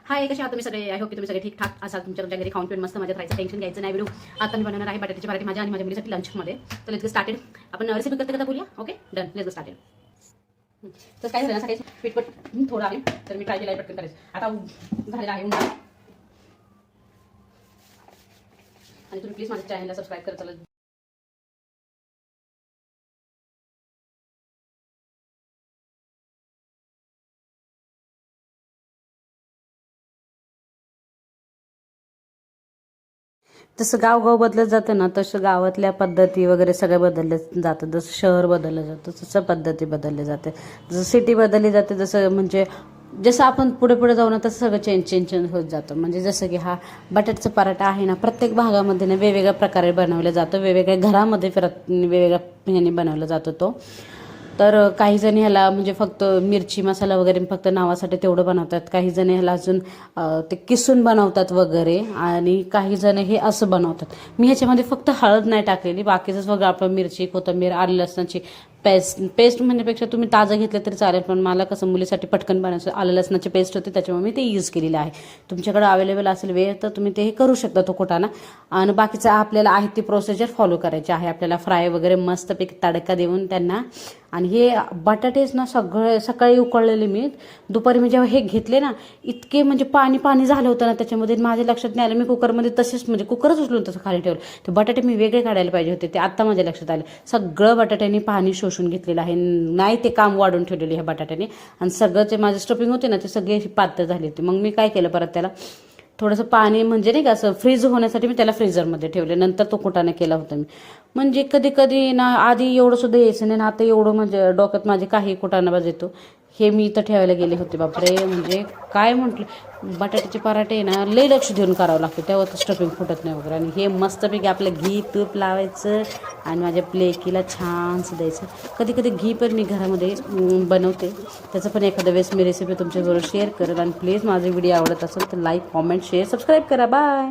हाय, कसे आहात तुम्ही सगळे? आय होप की तुम्ही सगळे ठीक ठाक असाल. तुमच्या घरी खाऊन पिऊन मस्त मजेत राहायचं, टेन्शन घ्यायचं नाही. व्हिडिओ आता मी बनवणार आहे बटाट्याची पराठे माझ्या आणि माझ्या मुलीसाठी लंचमध्ये. तर लेट्स गेट स्टार्टेड. आपण रेसिपी करता बोलूया. Okay done, let's get started. तर काय झालं ना, सकाळी पीठपट थोडं आहे तर मी ट्राय केलं आहे पटकन करायचं. आता झालेलं आहे उन्हाळा. आणि तुम्ही प्लीज माझ्या चॅनलला सबस्क्राईब करत चला. जसं गाव बदलत जातं ना, तसं गावातल्या पद्धती वगैरे सगळं बदललं जातं. जसं शहर बदललं जातं तसं पद्धती बदलली जाते. जसं सिटी बदलली जाते, जसं म्हणजे जसं आपण पुढे पुढे जाऊ ना तसं सगळं चेंज होत जातं. म्हणजे जसं की हा बटाट्याचा पराठा आहे ना, प्रत्येक भागामध्ये ना वेगवेगळ्या प्रकारे बनवला जातो. वेगवेगळ्या घरामध्ये वेगवेगळ्या ह्याने बनवला जातो तो. तर काही जण ह्याला म्हणजे फक्त मिरची मसाला वगैरे फक्त नावासाठी तेवढं बनवतात. काही जण ह्याला अजून ते किसून बनवतात वगैरे, आणि काही जण हे असं बनवतात. मी ह्याच्यामध्ये फक्त हळद नाही टाकलेली, बाकीचं सगळं आपलं मिरची, कोथिंबीर, आलं लसणाची पेस्ट म्हणण्यापेक्षा तुम्ही ताजं घेतलं तरी चालेल. पण मला कसं मुलीसाठी पटकन बनायचं, आलं लसणाची पेस्ट होती त्याच्यामुळे मी ते यूज केलेलं आहे. तुमच्याकडे अवेलेबल असेल वेळ तर तुम्ही ते करू शकता तो कुटाणा. आणि बाकीचं आपल्याला आहे ती प्रोसिजर फॉलो करायची आहे. आपल्याला फ्राय वगैरे मस्तपैकी तडका देऊन त्यांना. आणि हे बटाटेच ना सकाळी उकळलेले मी दुपारी मी जेव्हा हे घेतले ना, इतके म्हणजे पाणी झालं होतं ना त्याच्यामध्ये. माझ्या लक्षात नाही आलं, मी कुकरमध्ये तसेच म्हणजे कुकरच उचलून तसं खाली ठेवलं. ते बटाटे मी वेगळे काढायला पाहिजे होते, ते आत्ता माझ्या लक्षात आलं. सगळं बटाट्याने पाणी शोषून घेतलेलं आहे, नाही ते काम वाढून ठेवलेलं ह्या बटाट्याने. आणि सगळं जे माझे स्टफिंग होते ना ते सगळे पातळ झाले होते. मग मी काय केलं, परत त्याला थोडंसं पाणी म्हणजे नाही का असं फ्रीज होण्यासाठी मी त्याला फ्रीझरमध्ये ठेवले. नंतर तो कुटाणा केला होता मी. म्हणजे कधी कधी ना आधी एवढं सुद्धा यायचं नाही ना, आता एवढं म्हणजे डोक्यात माझे काही कुटाणाबाज येतो. हे मी इथं ठेवायला गेले होते, बापरे. म्हणजे काय म्हटलं, बटाट्याचे पराठे ना लई लक्ष देऊन करावं लागतं, तेव्हा तर स्टफिंग फुटत नाही वगैरे. आणि हे मस्तपैकी आपलं घी तूप लावायचं आणि माझ्या प्लेकीला छानसं द्यायचं. कधी कधी घी पण मी घरामध्ये बनवते, त्याचं पण एखाद्या वेळेस मी रेसिपी तुमच्याबरोबर शेअर करेल. आणि प्लीज माझे व्हिडिओ आवडत असेल तर लाईक, कॉमेंट, शेअर, सबस्क्राईब करा. बाय.